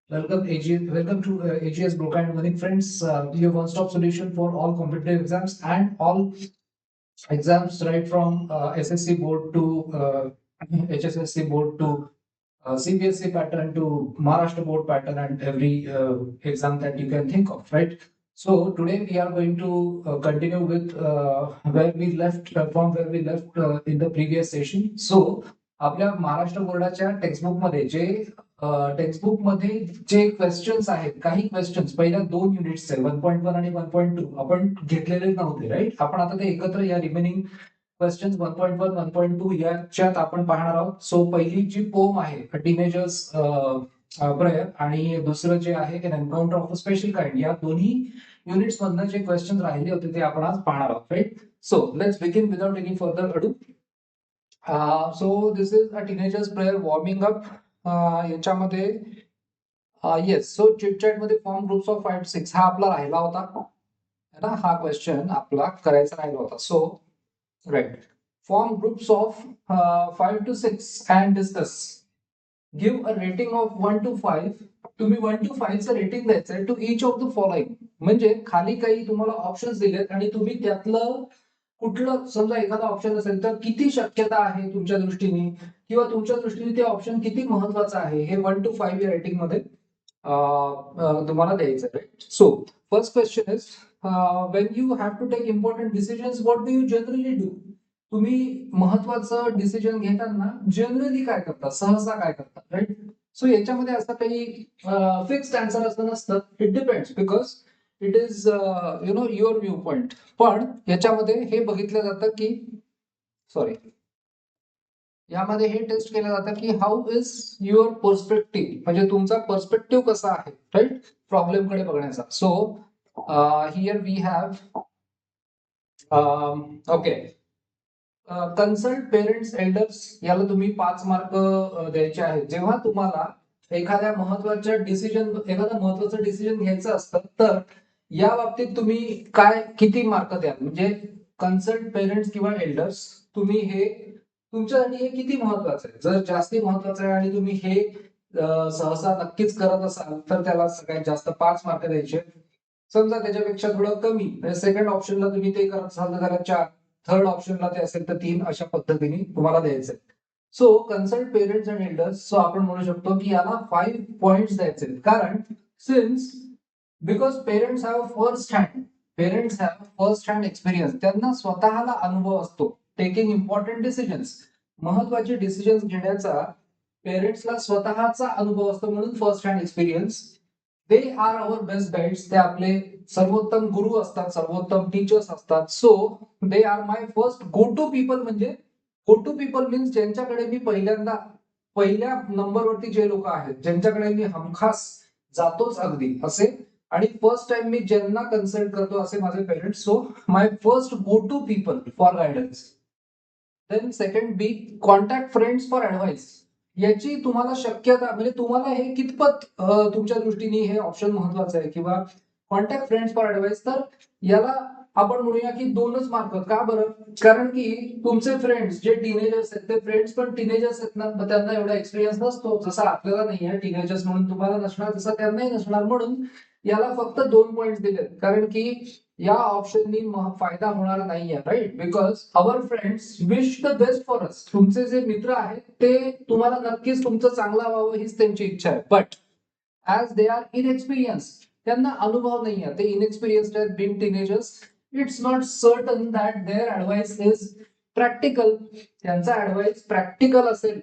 Welcome to AGS Broker and Money Friends, your one-stop solution for all competitive exams and all exams, right from SSC board to HSSC board to CBSE pattern to Maharashtra board pattern and every exam that you can think of, right? So today we are going to continue with where we left from where we left in the previous session. So आपल्या महाराष्ट्र बोर्डाच्या textbook मध्ये textbook मध्ये जे questions आहेत काही questions पहिल्या 2 युनिट्सचे 1.1 आणि 1.2 आपण घेतलेले नव्हते, राईट? आपण आता ते एकत्र या रिमेनिंग क्वेश्चन्स 1.1 1.2 याच्यात आपण पाहणार आहोत. सो पहिली जी पोम आहे टीनेजर्स प्रेयर आणि दुसरं जे आहे an encounter of a special kind, या दोन्ही युनिट्स मधनं जे क्वेश्चन राहिले होते ते आपण आज पाहणार आहोत, right? So let's begin without any further ado. So this is a teenagers prayer warming up. याच्यामध्ये येस, सो चिटचॅट मध्ये फॉर्म ग्रुप्स ऑफ 5 to 6 हा आपला राहिला होता है ना, हा क्वेश्चन आपला करायचा राहिला होता. So right, form groups of 5 to 6 and discuss. Give a rating of 1 to 5. तुम्ही 1 to 5 चं रेटिंग द्यायचंय to each of the following. म्हणजे खाली काही तुम्हाला ऑप्शन्स दिलेत आणि तुम्ही त्यातलं कुठलं, समजा एखादा ऑप्शन असेल तर किती शक्यता आहे तुमच्या दृष्टीने किंवा तुमच्या दृष्टीने ते ऑप्शन किती महत्वाचं आहे हे 1 to 5 या रेटिंग मध्ये तुम्हाला द्यायचं आहे. So first question is when you have to take important decisions, what do you generally do? तुम्ही महत्वाचं डिसिजन घेताना जनरली काय करता, सहसा काय करता, राईट? सो याच्यामध्ये असं काही फिक्स्ड आन्सर असं नसतं. It depends because it is your view point. पण याच्यामध्ये हे बघितलं जातं की यामध्ये हे टेस्ट केलं जातं की हाऊ इज युअर पर्स्पेक्टिव्ह, म्हणजे तुमचा पर्स्पेक्टिव्ह कसा आहे, राईट, प्रॉब्लेम कडे बघण्याचा. So here we have okay, consult parents elders, याला तुम्ही 5 मार्क द्यायचे आहेत. जेव्हा तुम्हाला एखाद्या महत्वाचं डिसिजन घ्यायचं असतं तर या बाबतीत तुम्ही काय किती मार्क द्याल, म्हणजे कन्सल्ट पेरेंट्स किंवा एल्डर्स, तुम्ही हे तुमच्यासाठी हे किती महत्वाचं आहे. जर जास्ती महत्वाचं आहे आणि तुम्ही हे सहसा नक्कीच करत असाल तर त्याला सगळ्यात जास्त 5 मार्क द्यायचे. समजा त्याच्यापेक्षा थोडं कमी, म्हणजे सेकंड ऑप्शनला तुम्ही ते करत असाल तर त्याला 4, थर्ड ऑप्शनला ते असेल तर 3, अशा पद्धतीने तुम्हाला द्यायचं आहे. So consult parents and elders, so आपण म्हणू शकतो की याला 5 पॉइंट्स द्यायचे, कारण since because parents have first hand experience, त्यांना स्वतःला अनुभव असतो टेकिंग इम्पॉर्टंट डिसिजन्स, महत्वाचे डिसिजन्स घेण्याचा पेरेंट्सला स्वतःचा अनुभव असतो, म्हणून first hand experience. They are our best guides, ते आपले सर्वोत्तम गुरु असतात, सर्वोत्तम टीचर्स असतात. So they are my first go to people, म्हणजे गो टू पीपल मीन्स ज्यांच्याकडे मी पहिल्या नंबरवरती जे लोक आहेत ज्यांच्याकडे मी हमखास जातोच अगदी असे, आणि फर्स्ट टाइम मी ज्यांना कन्सल्ट करतो असे माझे parents. So my first go to people for guidance. Then second B, contact friends for advice. याची तुम्हाला शक्यता, म्हणजे तुम्हाला हे कितपत तुमच्या दृष्टीने हे ऑप्शन महत्वाचं आहे किंवा कॉन्टॅक्ट फ्रेंड्स फॉर ऍडवाइस, तर याला आपण म्हणूया की 2च मार्क. का बरं? कारण की तुमचे फ्रेंड्स जे टीनेजर्स आहेत ते फ्रेंड्स पण टीनेजर्स आहेत ना, त्यांना एवढा एक्सपिरियन्स नसतो जसा आपल्याला नाही आहे. टीनेजर्स म्हणून तुम्हाला नसणार तसा त्यांनाही नसणार, म्हणून याला फक्त 2 पॉइंट दिलेत. कारण की या ऑप्शननी फायदा होणार नाहीये, right? Because our friends wish the best for us. तुमचे जे मित्र आहेत ते तुम्हाला नक्कीच तुमचं चांगलं व्हावं हीच त्यांची इच्छा आहे. But as they are inexperience, त्यांना अनुभव नाही आहे, ते इनएक्सपिरियन्स्ड आहेत being teenagers, it's not certain that their advice is practical. त्यांचा ऍडवाइस प्रॅक्टिकल असेल,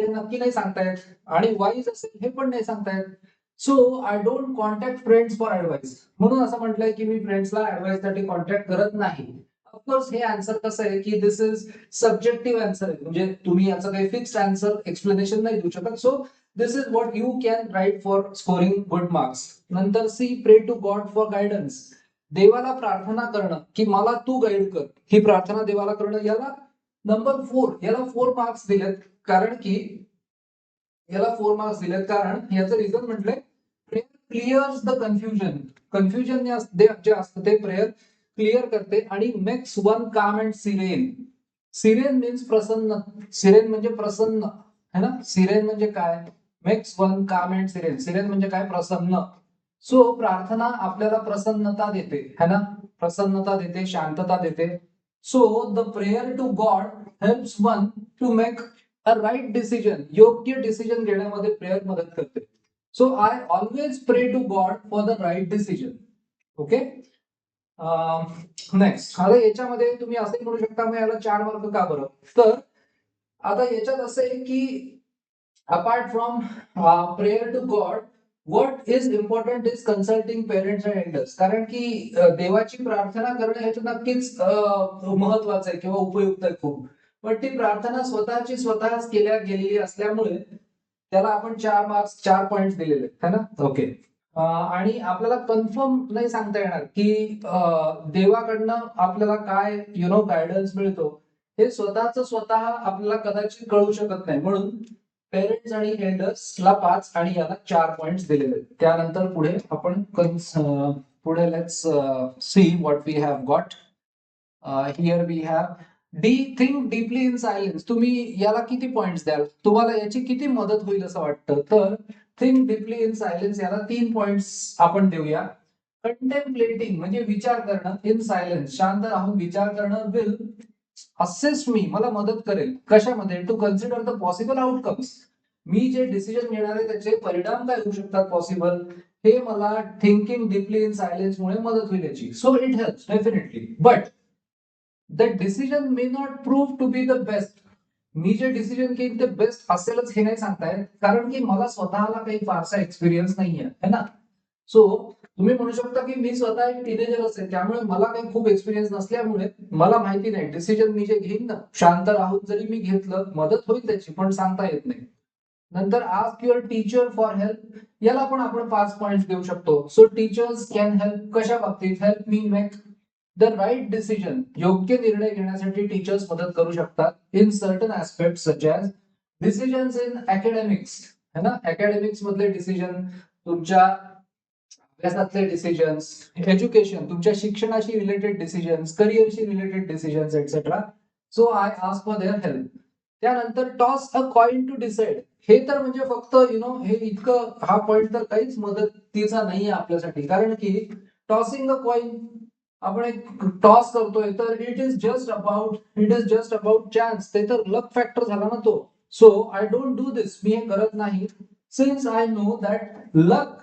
हे नक्की नाही सांगतायत, आणि वाईज असेल हे पण नाही सांगतायत. So I don't contact friends for advice, म्हणून असं म्हटलंय की मी फ्रेंड्सला ऍडवाइस साठी कॉन्टॅक्ट करत नाही. ऑफकोर्स हे आन्सर कसं आहे की दिस इज सब्जेक्टिव्ह आन्सर आहे, म्हणजे तुम्ही याचं काही फिक्स्ड आन्सर एक्सप्लेनेशन नाही देऊ शकत. So this is what you can right for scoring good marks. नंतर सी, प्रे टू गॉड फॉर गायडन्स. देवाला प्रार्थना करणं की मला तू गाईड कर, ही प्रार्थना देवाला करणं. याला नंबर 4, याला 4 मार्क्स दिलेत. कारण की कारण याचं रिझन म्हटलंय प्रेयर क्लिअर्स द कन्फ्युजन. कन्फ्युजन जे असतं ते प्रेयर क्लिअर करते आणि मेक्स वन काम and siren. Siren means Prasanna. Siren म्हणजे प्रसन्न है ना. सिरेन म्हणजे काय? मेक्स वन काम अँड सिरेन. सिरेन म्हणजे काय? प्रसन्न. सो प्रार्थना आपल्याला प्रसन्नता देते, है ना? प्रसन्नता देते, शांतता देते. So the prayer to God helps one to make a right decision. योग्य डिसिजन घेण्यामध्ये प्रेयर मदत करते. So I always pray to God for the right decision. Okay. Next. आता याच्यामध्ये तुम्ही असंही म्हणू शकता मग याला 4 मार्क का बरं? तर आता याच्यात असं आहे की apart from prayer to God, what is important is consulting parents and elders. कारण की देवाची प्रार्थना करणं ह्याचं नक्कीच महत्वाचं आहे किंवा उपयुक्त आहे खूप. पण ती प्रार्थना स्वतःच केल्या गेलेली असल्यामुळे त्याला आपण 4 मार्क्स 4 पॉइंट दिलेले आहेत, है ना? ओके. आणि आपल्याला कन्फर्म नाही सांगता येणार की देवाकडनं आपल्याला काय गायडन्स मिळतो हे स्वतः आपल्याला कदाचित कळू शकत नाही. म्हणून पेरेंट्स आणि एल्डर्सला 5 आणि याला 4 पॉइंट्स दिलेले आहेत. त्यानंतर पुढे आपण पुढे let's see what we have got. Here we have D think deeply in silence. तुम्ही याला किती पॉइंट्स द्याल? तुम्हाला याची किती मदत होईल असं वाटतं? तर थिंक डीपली इन सायलेन्स याला 3 पॉइंट्स आपण देऊया. कंटेम्प्लेटिंग म्हणजे विचार करणं, इन सायलेन्स शांत राहून विचार करणं, विल असेस्ट मी मला मदत करेल. कशामध्ये? To consider the possible outcomes. मी जे डिसिजन घेणार आहे त्याचे परिणाम काय होऊ शकतात पॉसिबल, हे मला थिंकिंग डीपली इन सायलेन्स मुळे मदत होईल याची. So it helps definitely. But the decision may not prove to be the best. मी जे डिसिजन घेईन ते बेस्ट असेलच हे नाही सांगतायत, कारण की मला स्वतःला काही फारसा एक्सपिरियन्स नाहीये, है ना? सो तुम्ही म्हणू शकता की मी स्वतः एक टीनेजरच आहे, त्यामुळे मला काही खूप एक्सपिरियन्स नसल्यामुळे मला माहिती नाही डिसिजन मी जे घेईन ना शांत राहून जरी मी घेतलं मदत होईल त्याची, पण सांगता येत नाही. नंतर ask your teacher for help. याला पण आपण 5 पॉइंट्स देऊ शकतो. So teachers can help. कशा बाबतीत? Help me make the right decision. योग्य निर्णय घेण्यासाठी टीचर्स मदत करू शकतात in certain aspect such as decisions in academics, है ना? अकॅडमिक्स मधले डिसिजन, तुमच्या अभ्यासातले डिसिजन्स, एज्युकेशन तुमच्या शिक्षणाशी रिलेटेड डिसिजन्स, करिअरशी related decisions etcetera. So I ask for their help. त्यानंतर toss a coin to decide. हे तर म्हणजे फक्त हे इतकं हा पॉइंट तर काहीच मदतीचा नाहीये आपल्यासाठी, कारण की टॉसिंग अ कॉइन आपण एक टॉस करतोय तर it is just about chance. ते तर लक फॅक्टर झाला ना तो. So I don't do this. मी हे करत नाही. Since I know that luck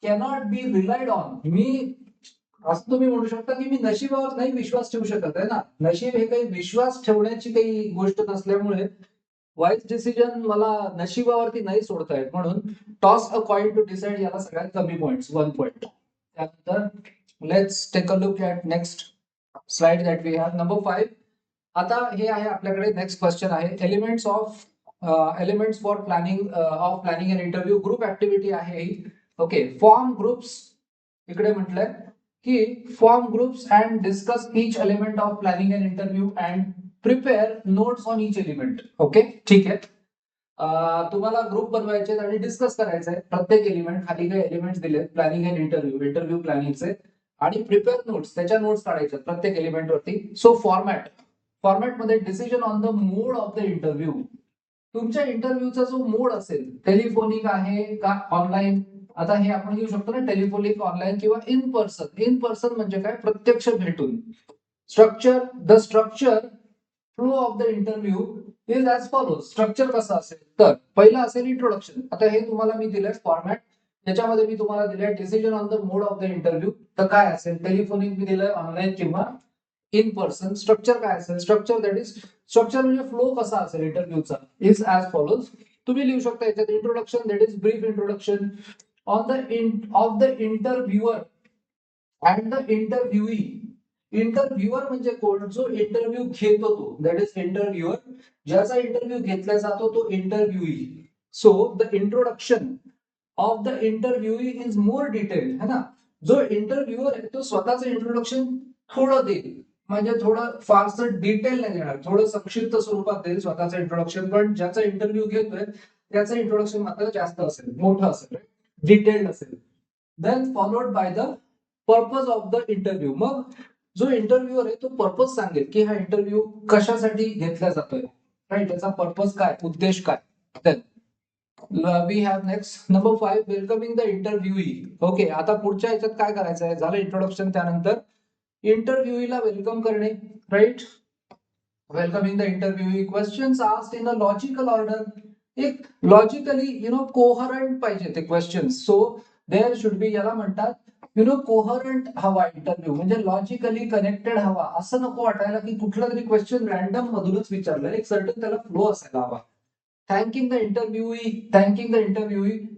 cannot be relied on. मी असं तुम्ही म्हणू शकता की मी नशिबावर नाही विश्वास ठेवू शकत आहे ना. नशीब हे काही विश्वास ठेवण्याची काही गोष्ट नसल्यामुळे वाईज डिसिजन मला नशिबावरती नाही सोडता येत. म्हणून toss a coin to decide याला सगळ्यात कमी पॉइंट्स 1 पॉइंट. त्यानंतर let's take a look at next slide that we have number 5. आता हे आहे आपल्याकडे नेक्स्ट क्वेश्चन आहे elements for planning an interview. Group activity आहे. ओके. Form groups. इकडे म्हटलंय की form groups and discuss each element of planning an interview and prepare notes on each element. Okay, ठीक आहे. तुम्हाला ग्रुप बनवायचे आणि डिस्कस करायचं आहे प्रत्येक एलिमेंट. खाली काही एलिमेंट्स दिलेत प्लॅनिंग अँड इंटरव्ह्यू प्लॅनिंगचे, आणि प्रिपेअर नोट्स, त्याच्या नोट्स काढायच्या प्रत्येक एलिमेंट वरती. सो फॉर्मॅट मध्ये decision on the mode of the interview. तुमच्या इंटरव्ह्यूचा जो मोड असेल, टेलिफोनिक आहे का ऑनलाईन. आता हे आपण घेऊ शकतो ना, टेलिफोनिक, ऑनलाईन किंवा इन पर्सन. इन पर्सन म्हणजे काय? प्रत्यक्ष भेटून. The structure flow of the interview is as follows. Structure कसं असेल तर पहिलं असेल इंट्रोडक्शन. आता हे तुम्हाला मी दिलंय फॉर्मॅट, त्याच्यामध्ये मी तुम्हाला दिलंय decision on the mode of the interview. तर काय असेल? टेलिफोनिक मी दिलंय, ऑनलाईन किंवा इन पर्सन. स्ट्रक्चर काय असेल? स्ट्रक्चर म्हणजे फ्लो कसा असेल इंटरव्ह्यूचा, इज ऍज फॉलोज. तुम्ही लिहू शकता याच्यात introduction, that is brief introduction of the interviewer and the interviewee. Interviewer म्हणजे कोण? जो इंटरव्ह्यू घेतो तो, दॅट इज इंटरव्ह्युअर. ज्याचा इंटरव्ह्यू घेतला जातो तो interviewee. So the introduction of the interviewee is more detail, है ना? जो इंटरव्ह्युअर आहे तो स्वतःचं इंट्रोडक्शन थोडं देईल, म्हणजे थोडं फारसं डिटेल नाही देणार, थोडं संक्षिप्त स्वरूपात देईल स्वतःचं इंट्रोडक्शन. पण ज्याचा इंटरव्ह्यू घेतोय त्याचं इंट्रोडक्शन मात्र जास्त असेल, मोठं असेल, डिटेल्ड असेल. Then followed by the purpose of the interview. मग जो इंटरव्ह्यूअर आहे तो पर्पज सांगेल की हा इंटरव्ह्यू कशासाठी घेतला जातोय, राईट? त्याचा पर्पज काय, उद्देश काय. We have next number 5 welcoming the interviewee. Okay, आता पुढच्या ह्याच्यात काय करायचं आहे, झालं इंट्रोडक्शन, त्यानंतर इंटरव्ह्यूईला वेलकम करणे, right. Welcoming the interviewee, questions asked in a logical order, एक लॉजिकली कोहरंट पाहिजे ते questions. So there should be, याला म्हणतात कोहरंट हवा इंटरव्ह्यू, म्हणजे लॉजिकली कनेक्टेड हवा. असं नको वाटायला की कुठला तरी क्वेश्चन रॅन्डम मधूनच विचारलं, एक सर्टन त्याला फ्लो असायला हवा. Thanking the interviewee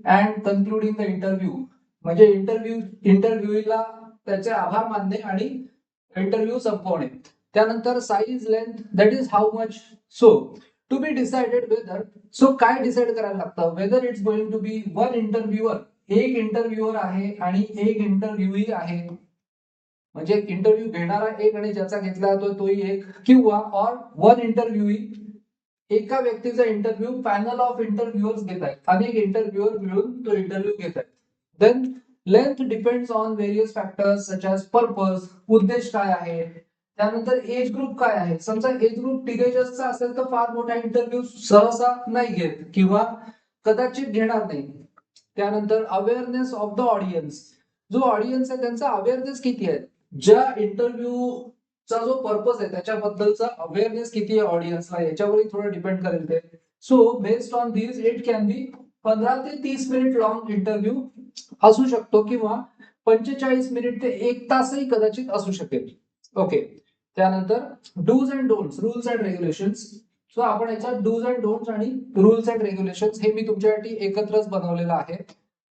and concluding the interview, म्हणजे इंटरव्ह्यूला त्याचे आभार मानणे आणि इंटरव्ह्यू संपवणे. त्यानंतर size length, that is how much. So to be decided whether, so काय डिसाइड करायला लागतं, whether it's going to be one interviewer, एक इंटरव्ह्युअर आहे आणि एक इंटरव्ह्यूई आहे, म्हणजे इंटरव्ह्यू घेणारा एक आणि ज्याचा घेतला जातो तोही एक, किंवा ऑर वन इंटरव्ह्यूई, एका व्यक्तीचा इंटरव्ह्यू पॅनल ऑफ इंटरव्ह्युअर्स घेत आहेत, अनेक इंटरव्ह्युअर मिळून तो इंटरव्ह्यू घेत आहेत. Then length depends on various factors such as purpose, उद्देश काय आहे, त्यानंतर एज ग्रुप काय आहे. समजा एज ग्रुप टीनेजर्सचा असेल तर फार मोठा इंटरव्ह्यू सहसा नाही घेत किंवा कदाचित घेणार नाही. त्यानंतर अवेअरनेस ऑफ द ऑडियन्स, जो ऑडियन्स आहे त्यांचा अवेअरनेस किती आहे, ज्या इंटरव्ह्यूचा जो पर्पज आहे त्याच्याबद्दलचा अवेअरनेस किती आहे ऑडियन्सला, याच्यावरही थोडं डिपेंड करेल ते. So based on this it can be 15 ते 30 मिनिट लॉंग इंटरव्ह्यू असू शकतो किंवा 45 मिनिट ते 1 तासही कदाचित असू शकेल. ओके, त्यानंतर dos and don'ts, rules and regulations. So आपण याच्यात डूज अँड डोंट्स आणि रूल्स अँड रेग्युलेशन्स हे मी तुमच्यासाठी एकत्रच बनवलेलं आहे.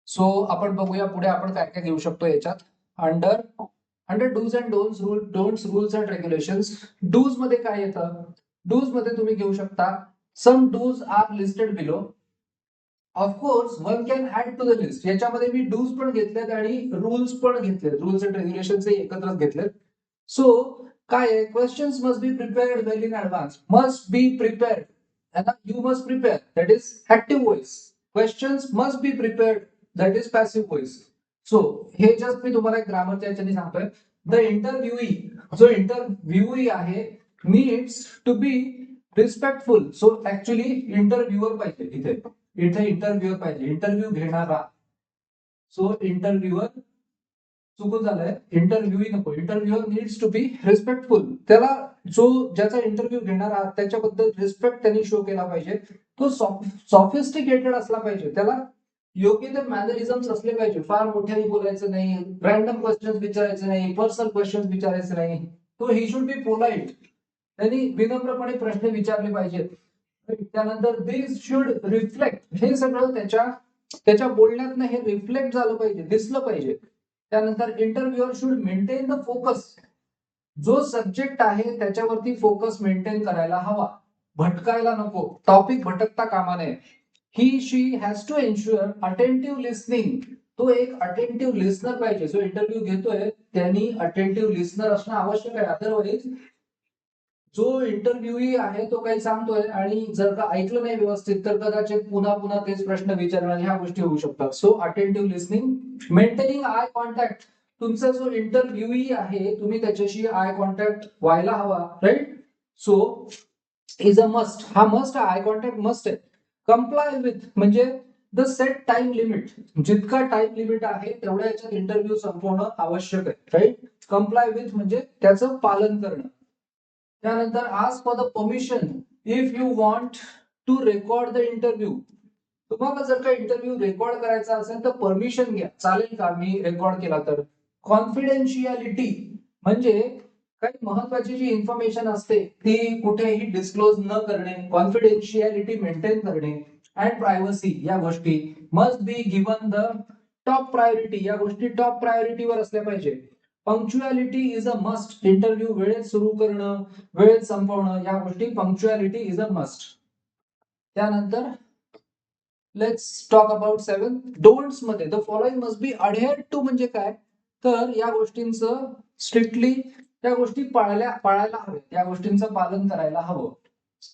सो आपण बघूया पुढे आपण काय काय घेऊ शकतो याच्यात. Under do's and don'ts rules and regulations, do's मध्ये काय येतं, डूज मध्ये तुम्ही घेऊ शकता some do's are listed below. Of course one can add to the list, याच्यामध्ये मी डूज पण घेतलेत आणि रूल्स पण घेतलेत, रूल्स अँड रेग्युलेशन्स एकत्रच घेतलेत. सो काय आहे, questions must be prepared well in advance, must be prepared, you must prepare, that is active voice. Questions must be prepared, that is passive voice. So हे just मी तुम्हाला एक ग्रामरच्या याच्याने सांगतोय. The इंटरव्ह्यूई, जो इंटरव्ह्यूई आहे, needs to be respectful. So actually interviewer पाहिजे इथे, इथे इंटरव्ह्यूअर पाहिजे, इंटरव्ह्यू घेणारा. सो इंटरव्ह्यूअर चुकून झालंय, इंटरव्ह्यूई नको, interviewer needs to be respectful. त्याला जो ज्याचा इंटरव्ह्यू घेणारा त्याच्याबद्दल रिस्पेक्ट त्यांनी शो केला पाहिजे. तो सॉफिस्टिकेटेड असला पाहिजे, त्याला योग्य ते मॅनरिझम्स असले पाहिजे, फार मोठ्याने बोलायचं नाही, रॅन्डम क्वेश्चन विचारायचे नाही, पर्सनल क्वेश्चन विचारायचे नाही. तो ही शुड बी पोलाइट, त्यांनी विनम्रपणे प्रश्न विचारले पाहिजेत. त्यानंतर दिस शुड रिफ्लेक्ट, हे सगळं त्याच्या बोलण्यातनं हे रिफ्लेक्ट झालं पाहिजे, दिसलं पाहिजे. त्यानंतर interviewer should maintain the focus, जो सब्जेक्ट आहे त्याच्यावरती फोकस मेंटेन करायला हवा, भटकायला नको, टॉपिक भटकता कामा नये. He she has to ensure attentive listening, तो एक अटेंटिव्ह लिसनर पाहिजे, जो इंटरव्ह्यू घेतोय त्यांनी अटेंटिव्ह लिसनर असणं आवश्यक आहे. अदरवाईज जो इंटरव्ह्यूई आहे तो काही सांगतोय आणि जर का ऐकलं नाही व्यवस्थित तर कदाचित पुन्हा पुन्हा तेच प्रश्न विचारणार, ह्या गोष्टी होऊ शकतात. So attentive listening, maintaining eye contact, तुमचा जो इंटरव्ह्यूई आहे तुम्ही त्याच्याशी आय कॉन्टॅक्ट व्हायला हवा, right. So is a must, हा मस्ट, आय कॉन्टॅक्ट मस्ट आहे. कम्प्लाय विथ म्हणजे द सेट टाइम लिमिट, जितका टाइम लिमिट आहे तेवढ्या याच्यात इंटरव्ह्यू संपवणं आवश्यक आहे, राईट. कम्प्लाय विथ म्हणजे त्याचं पालन करणं. त्यानंतर ask for the permission if you want to record the interview, तुम्हाला जर का इंटरव्ह्यू रेकॉर्ड करायचा असेल तर परमिशन घ्या, चालेल का मी रेकॉर्ड केला तर. कॉन्फिडेन्शियालिटी म्हणजे काही महत्वाची जी इन्फॉर्मेशन असते ती कुठेही डिस्क्लोज न करणे, कॉन्फिडेन्शियालिटी मेंटेन करणे. अँड प्रायव्हसी, या गोष्टी must be given the top priority, या गोष्टी टॉप प्रायोरिटीवर असल्या पाहिजे. Punctuality is a must, interview वेळेत सुरू करणं, वेळेत संपवणं, या गोष्टी पंक्च्युअलिटी इज अ मस्ट. त्यानंतर लेट्स टॉक अबाउट 7 डोंट्स मध्ये the following must be adhered to, म्हणजे काय तर या गोष्टींचं स्ट्रिक्टली त्या गोष्टी पाळायला हवे, या गोष्टींचं पालन करायला हवं.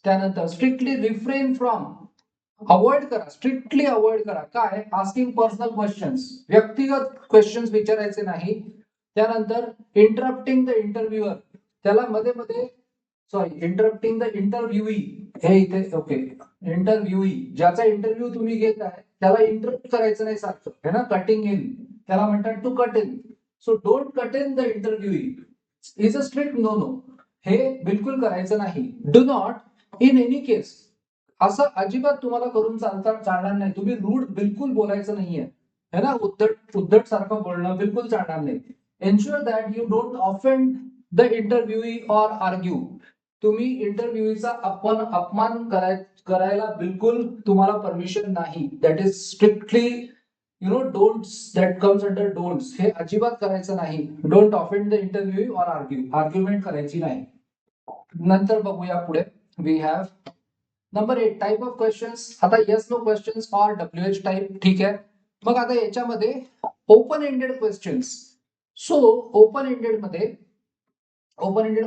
त्यानंतर स्ट्रिक्टली रिफ्रेन फ्रॉम, अवॉइड करा, स्ट्रिक्टली अवॉइड करा काय, आस्किंग पर्सनल क्वेश्चन्स, व्यक्तिगत क्वेश्चन्स विचारायचे नाही. त्यानंतर इंटरप्टिंग द इंटरव्ह्युअर, त्याला मध्ये मध्ये इंटरप्टिंग द इंटरव्ह्यूई, हे इथे ओके, इंटरव्ह्यूई, ज्याचा इंटरव्ह्यू तुम्ही घेताय त्याला इंटरव्ह्यू करायचं नाही सारखं, है ना, कटिंग इन, त्याला म्हणतात to cut in. So don't cut in the interviewee is a strict no no. हे बिलकुल करायचं नाही. Do not in any case, असं अजिबात तुम्हाला करून चालणार नाही. तुम्ही रूड बिलकुल बोलायचं नाहीये, है ना, उद्धट उद्धट सारखं बोलणं बिलकुल चालणार नाही. Ensure that you don't offend the interviewee or argue. तुम्ही इंटरव्ह्यूचा अपमान करायला बिलकुल तुम्हाला परमिशन नाही. That is strictly don'ts, that comes under don'ts. हे अजिबात करायचं नाही. Don't offend the interview or argument करायची नाही. नंतर बघूया पुढे. We have number 8 type of questions. आता yes no questions or WH type, ठीक आहे. मग आता याच्यामध्ये open ended questions. So open ended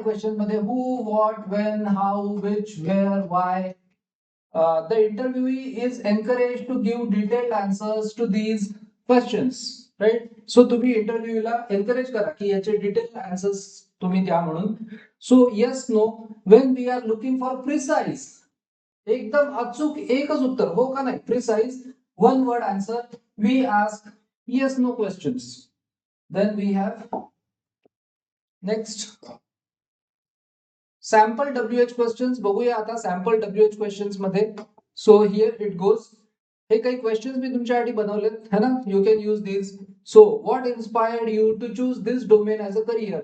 question मध्ये who, what, when, how, which, where, why. The interviewee is encouraged to give detailed answers to these questions, right? So तुम्ही इंटरव्ह्यूला encourage करा की याचे डिटेल आन्सर्स तुम्ही द्या म्हणून. So yes no, when we are looking for precise, एकदम अचूक एकच उत्तर, हो का नाही, precise one word answer, we ask yes no questions. Then we have next sample WH questions. बघूया आता सॅम्पल WH क्वेश्चन्स मध्ये. So here it goes. हे काही क्वेश्चन्स मी तुमच्यासाठी बनवलेत, है ना, you can use this. So what inspired you to choose this domain as a career.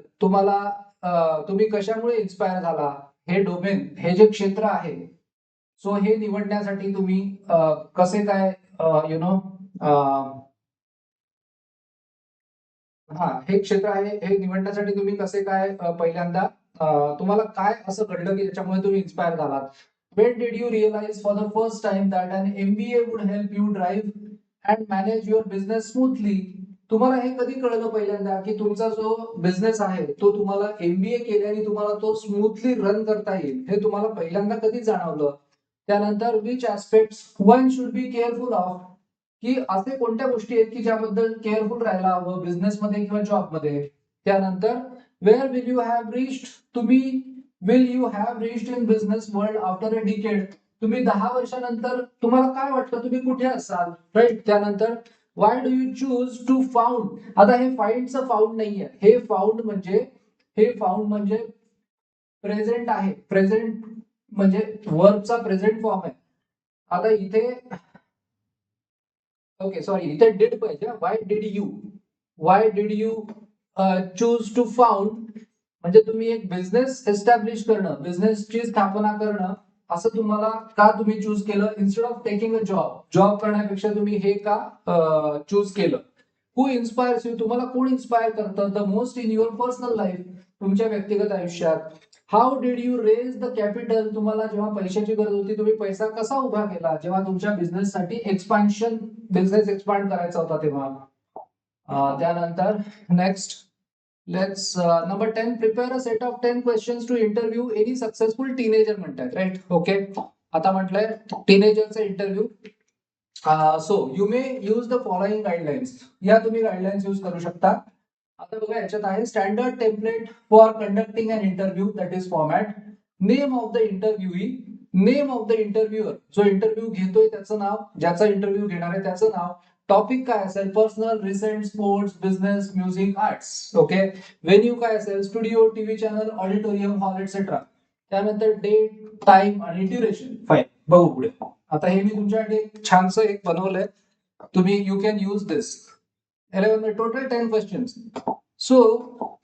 तुम्ही कशामुळे इन्स्पायर झाला हे डोमेन, हे जे क्षेत्र आहे, सो हे निवडण्यासाठी तुम्ही कसे काय हे क्षेत्र आहे हे निवडण्यासाठी तुम्ही कसे काय पहिल्यांदा तुम्हाला काय असं घडलं की त्याच्यामुळे तुम्ही इन्स्पायर झालात. When did you realize for the first time that an MBA would help you drive and manage your business smoothly? तुम्हाला हे कधी कळलं पहिल्यांदा की तुमचा जो बिझनेस आहे तो तुम्हाला MBA केल्याने तुम्हाला तो स्मूथली रन करता येईल, हे तुम्हाला पहिल्यांदा कधी जाणवलं. त्यानंतर which aspects one should be careful of, की असे कोणत्या गोष्टी आहेत की ज्याबद्दल केअरफुल राहायला हवं बिझनेसमध्ये किंवा जॉबमध्ये. त्यानंतर where will you have reached, will you have reached in business world after a decade. तुम्ही 10 वर्षानंतर तुम्हाला काय वाटतं तुम्ही कुठे असाल, राईट. त्यानंतर why do you choose to found. आता हे फाइंडचं फाउंड नाहीये, हे फाउंड म्हणजे प्रेझेंट आहे. प्रेझेंट म्हणजे वर्बचा प्रेझेंट फॉर्म आहे. आता इथे ओके सॉरी, इथे डिड पाहिजे. Why did you choose to found, म्हणजे तुम्ही एक बिझनेस एस्टॅब्लिश करणं, बिझनेसची स्थापना करणं, असं तुम्हाला का तुम्ही चूज केलं instead of taking a job करण्यापेक्षा तुम्ही हे का चूज केलं. हु इन्स्पायर्स यू, तुम्हाला कोण इन्स्पायर करतं the most in your personal life, तुमच्या व्यक्तिगत आयुष्यात. How did you raise the capital, तुम्हाला जेव्हा पैशाची गरज होती तुम्ही पैसा कसा उभा केला जेव्हा तुमच्या बिझनेससाठी बिझनेस एक्सपांड करायचा होता तेव्हा. त्यानंतर next let's number 10 prepare a set of 10 questions to interview any successful teenager म्हणतात, राईट. ओके, आता म्हटलंय टीनेजरचा interview. So you may use the following guidelines, या तुम्ही गाईडलाईन्स यूज करू शकता. आता बघा याच्यात आहे standard template for conducting an interview, that is format. Name of the interviewee, name of the interviewer, जो इंटरव्ह्यू घेतोय त्याचं नाव, ज्याचा इंटरव्ह्यू घेणार आहे त्याचं नाव. टॉपिक काय असेल, personal, recent, sports, business, music, arts. Okay. Venue काय असेल, studio, TV channel, auditorium, hall, etcetera. त्यानंतर डेट, टाइम आणि ड्युरेशन. फाईन, बघू पुढे. आता हे मी तुमच्यासाठी छानसं एक बनवलंय, तुम्ही you can use this. 11 total 10 questions. So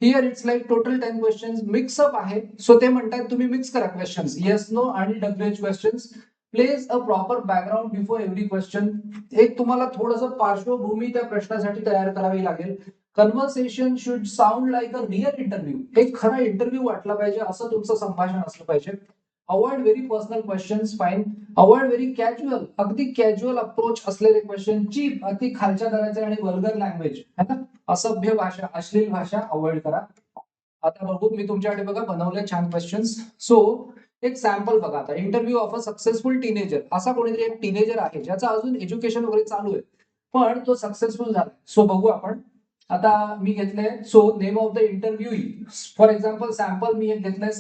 here it's like total 10 questions mix up आहे. सो ते म्हणतात तुम्ही मिक्स करा क्वेश्चन्स, येस नो आणि WH questions. Place a proper background before every question. एक तुम्हाला थोडंसं पार्श्वभूमी त्या प्रश्नासाठी तयार करावी लागेल. Conversation should sound like a real interview, एक खरा इंटरव्ह्यू वाटला पाहिजे असं तुमचं संभाषण असलं पाहिजे. Avoid very personal questions, fine. Avoid very casual, अगदी कॅज्युअल अप्रोच असलेले क्वेश्चन. चीप, अति खालच्या दराचे आणि वल्गर लँग्वेज, है ना, असभ्य भाषा, अश्लील भाषा अवॉइड करा. आता बघू मी तुमच्याकडे बघा बनवले छान क्वेश्चन्स. सो एक सॅम्पल बघा. आता interview of a successful teenager, असा कोणीतरी एक टीनेजर आहे ज्याचं अजून एज्युकेशन वगैरे चालू आहे पण तो सक्सेसफुल झाला. सो बघू आपण. आता मी घेतलंय so name of the interviewee. For example sample मी एक घेतलंय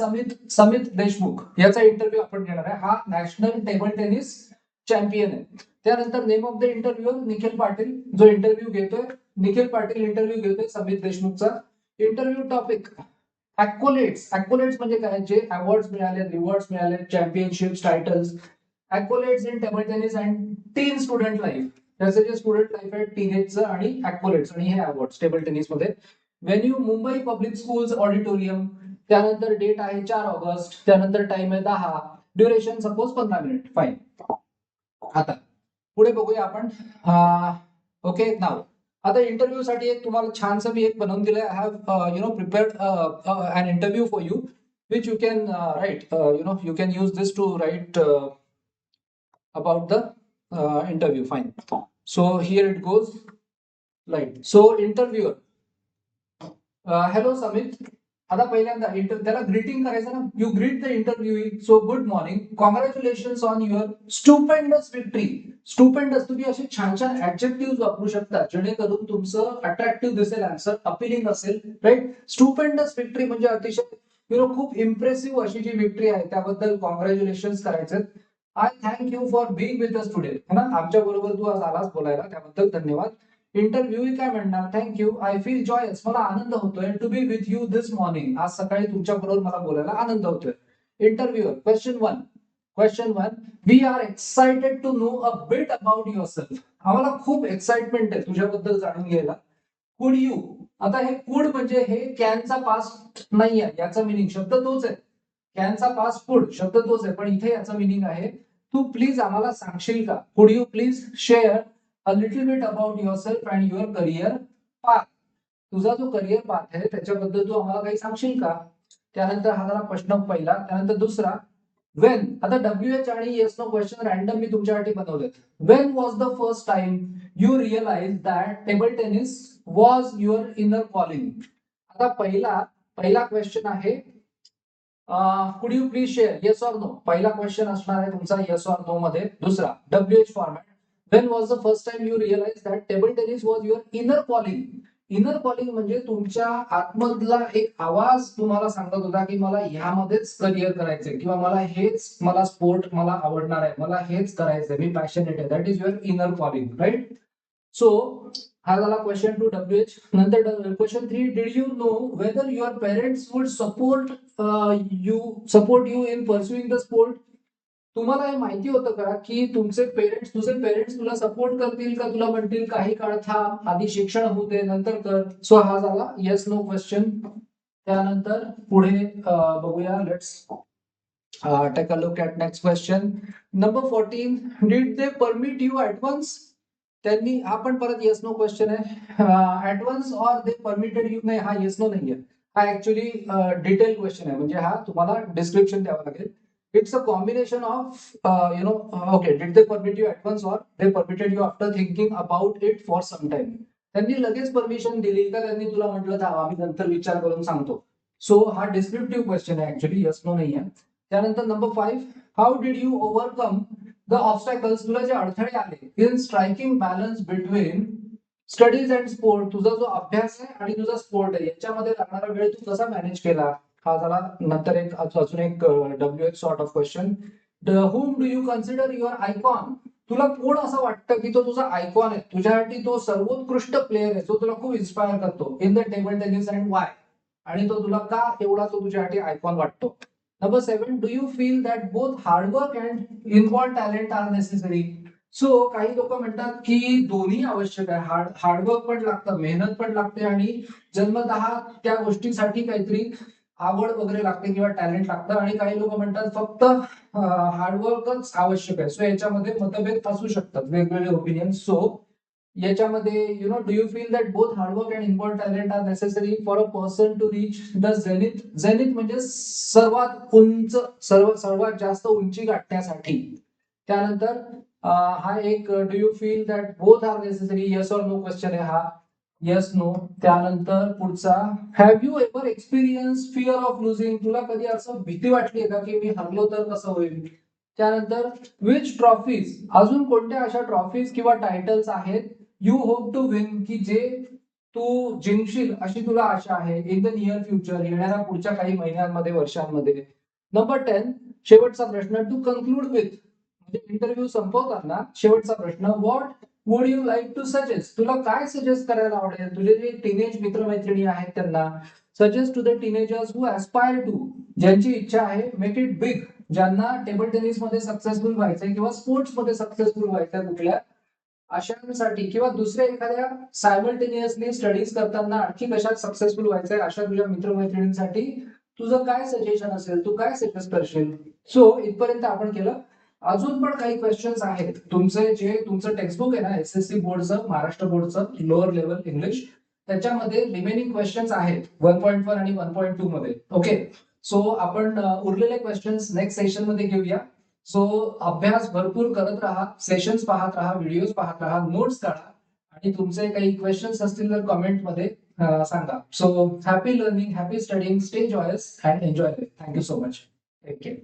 समित देशमुख, याचा इंटरव्ह्यू आपण घेणार आहे. हा नॅशनल टेबल टेनिस चॅम्पियन आहे. त्यानंतर name of the interview Nikhil Patil, जो इंटरव्ह्यू घेतोय निखिल पाटील इंटरव्ह्यू घेतोय समित देशमुखचा. Interview topic ऍक्कोलेट्स. ऍक्कोलेट्स म्हणजे काय, जे अवॉर्ड्स मिळाले, रिवॉर्ड्स मिळाले, championships, titles, accolades in table tennis and teen student life. त्याचे जे स्टुडंट लाईफ आहे टीनेजचं आणि ऍक्कोलेट्स आणि हे अवॉर्ड्स टेबल टेनिस मध्ये. Venue Mumbai public schools auditorium. त्यानंतर डेट आहे 4 ऑगस्ट. त्यानंतर टाइम आहे 10. Duration suppose 15 minute. फाईन. आता पुढे बघूया आपण. ओके नाव. आता इंटरव्ह्यू साठी एक तुम्हाला छानसं मी एक बनवून दिलंय. I have prepared an interview for you which you can right, you can use this to write about the interview. Fine. So here it goes. Right. So interviewer. Hello Samit. आता पहिल्यांदा त्याला ग्रीटिंग करायचं ना. You greet the interviewee. So good morning, congratulations on your stupendous victory. Stupendous तुम्ही असे छान छान adjective वापरू शकता जेणेकरून तुमचं अट्रॅक्टिव्ह दिसेल, आन्सर अपिलिंग असेल. राईट. स्टुपेंडस विक्ट्री म्हणजे अतिशय खूप इम्प्रेसिव्ह अशी जी विक्ट्री आहे त्याबद्दल कॉंग्रॅच्युलेशन्स करायचे. I thank you for being with us today. है ना, आमच्या बरोबर तू आज आलास बोलायला, त्याबद्दल धन्यवाद. इंटरव्ह्यू काय म्हणणार, थँक्यू, आय फील जॉयस, मला आनंद होतोय to be with you this morning, आज सकाळी तुमच्या बरोबर मला बोलायला आनंद होतोय. Interviewer. Question one, we are excited to know a bit about yourself. आम्हाला खूप एक्साइटमेंट आहे तुझ्याबद्दल जाणून घ्यायला. कुड यू. आता हे कुड म्हणजे हे कॅनचा पास्ट नाही आहे, याचा मिनिंग शब्द तोच आहे. कॅनचा पास्ट कुड शब्द तोच आहे, पण इथे याचा मिनिंग आहे तू प्लीज आम्हाला सांगशील का. कुड you please share a little bit about yourself and your career path. तुझा जो करिअर पाथ आहे त्याच्याबद्दल तू आम्हाला काही सांगशील का. त्यानंतर हा झाला प्रश्न पहिला. त्यानंतर दुसरा, वेन. आता WH आणि येस नो क्वेश्चन रॅन्डम मी तुमच्यासाठी बनवलेत. When was the first time you realize that table tennis was your inner calling. आता पहिला क्वेश्चन आहे could you please share, yes or no. पहिला क्वेश्चन असणार आहे तुमचा येस ऑर नो मध्ये. दुसरा WH format. When was the first time you realized that table tennis was your inner calling? Inner calling म्हणजे तुमच्या आतमधला एक आवाज तुम्हाला सांगत होता की मला ह्यामध्येच करिअर करायचंय किंवा मला स्पोर्ट मला आवडणार आहे, मला हेच करायचंय, मी पॅशनेट आहे. That is your inner calling. Right. So हा झाला क्वेश्चन 2 WH. नंतर question 3, did you know whether your parents would support you in pursuing the sport. तुम्हाला हे माहिती होतं का की तुझे पेरेंट्स तुला सपोर्ट करतील का, तुला म्हणतील काही काळ थांब, आधी शिक्षण होऊ दे नंतर कर. सो हा झाला येस नो क्वेश्चन. त्यानंतर पुढे बघूया. Let's take a look at next question number 14. Did they permit you advance. त्यांनी, हा पण परत येस नो क्वेश्चन आहे. Advance or they permitted you. नाही, हा येस नो नाहीये, हा ऍक्च्युली डिटेल क्वेश्चन आहे, म्हणजे हा तुम्हाला डिस्क्रिप्शन द्यावं लागेल. It's a combination of, okay, did they permit you advance or they permitted you after thinking about it for some time. त्यांनी लगेच परमिशन दिली का त्यांनी तुला म्हटलं था आम्ही नंतर विचार करून सांगतो. सो हा डिस्क्रिप्टिव्ह क्वेश्चन आहे ऍक्च्युली, यस नो नाही आहे. त्यानंतर number 5, how did you overcome the obstacles. तुला जे अडथळे आले in striking balance between studies and sport. तुझा जो अभ्यास आहे आणि तुझा स्पोर्ट आहे याच्यामध्ये लागणारा वेळ तू कसा मॅनेज केला. हा झाला. नंतर अजून एक WH sort of question. Hmm do you consider your icon. तुला कोण असं वाटतं की तो तुझा आयकॉन आहे, तुझ्यासाठी तो सर्वोत्कृष्ट प्लेअर आहे, जो तुला खूप इन्स्पायर करतो in the table tennis and why. आणि तो तुला का एवढा तो तुझ्यासाठी आयकॉन वाटतो. Number 7, do you feel that both hard work and inborn talent are necessary. So काही लोक म्हणतात की दोन्ही आवश्यक आहे, हार्डवर्क पण लागतं, मेहनत पण लागते आणि जन्मतः त्या गोष्टीसाठी काहीतरी आवड वगैरे लागते किंवा टॅलेंट लागतं. आणि काही लोक म्हणतात फक्त हार्डवर्कच आवश्यक आहे. सो याच्यामध्ये मतभेद असू शकतात, वेगवेगळे ओपिनियन. सो याच्यामध्ये do you feel that both hard work and inborn talent are necessary for a person to reach the zenith. Zenith म्हणजे सर्वात उंच, सर्वात जास्त उंची गाठण्यासाठी. त्यानंतर हा एक do you feel that both are necessary, yes or no question आहे हा. Yes no. त्यानंतर पुढचा, have you ever experience fear of losing. तुला कधी असं भीती वाटली आहे का की मी हरलो तर कसं होईल. त्यानंतर विच ट्रॉफीज. अजून कोणत्या अशा ट्रॉफीज किंवा टायटल्स आहेत यू होप टू विन की जे तू जिंकशील अशी तुला आशा आहे इन द नियर फ्युचर, येणाऱ्या पुढच्या काही महिन्यांमध्ये, वर्षांमध्ये. नंबर 10, शेवटचा प्रश्न, टू कन्क्लूड विथ, म्हणजे इंटरव्ह्यू संपवताना शेवटचा प्रश्न, what would you like to suggest, तुला काय सजेस्ट करायला आवडेल तुझे जे टीनेज मित्रमैत्रिणी आहेत त्यांना. Suggest to the teenagers who aspire to, ज्यांची इच्छा आहे मेक इट बिग, ज्यांना टेबल टेनिस मध्ये सक्सेसफुल व्हायचंय किंवा स्पोर्ट्स मध्ये सक्सेसफुल व्हायचंय कुठल्या, अशांसाठी किंवा दुसऱ्या एखाद्या सायमल्टेनियसली स्टडीज करताना आणखी कशात सक्सेसफुल व्हायचंय अशा तुझ्या मित्रमैत्रिणींसाठी तुझं काय सजेशन असेल, तू काय सजेस्ट करशील. सो इथपर्यंत आपण केलं. अजून पण काही क्वेश्चन्स आहेत तुमचे, जे तुमचं टेक्स्टबुक आहे ना एसएससी बोर्डचं, महाराष्ट्र बोर्डचं लोअर लेवल इंग्लिश, त्याच्यामध्ये रिमेनिंग क्वेश्चन्स आहेत 1.1 आणि 1.2 मध्ये. ओके, सो आपण उरलेले क्वेश्चन्स नेक्स्ट सेशन मध्ये घेऊया. सो अभ्यास भरपूर करत राहा, सेशन्स पाहत राहा, व्हिडिओज पाहत राहा, नोट्स काढा, आणि तुमचे काही क्वेश्चन्स असतील तर कमेंटमध्ये सांगा. So happy learning, happy studying, stay joyous and enjoy. Thank you so much. Take care.